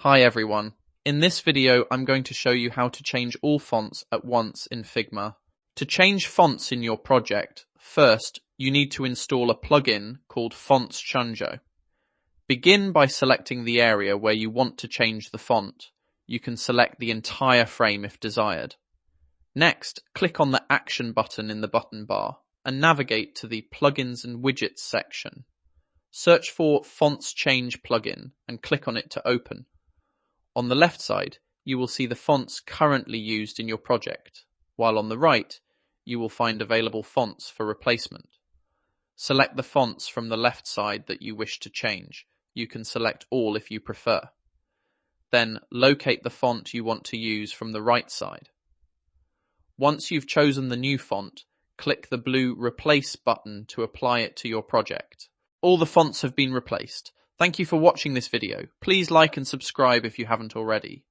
Hi everyone. In this video, I'm going to show you how to change all fonts at once in Figma. To change fonts in your project, first, you need to install a plugin called Fonts Chanjo. Begin by selecting the area where you want to change the font. You can select the entire frame if desired. Next, click on the Action button in the button bar and navigate to the Plugins and Widgets section. Search for Fonts Change plugin and click on it to open. On the left side, you will see the fonts currently used in your project, while on the right, you will find available fonts for replacement. Select the fonts from the left side that you wish to change. You can select all if you prefer. Then locate the font you want to use from the right side. Once you've chosen the new font, click the blue Replace button to apply it to your project. All the fonts have been replaced. Thank you for watching this video. Please like and subscribe if you haven't already.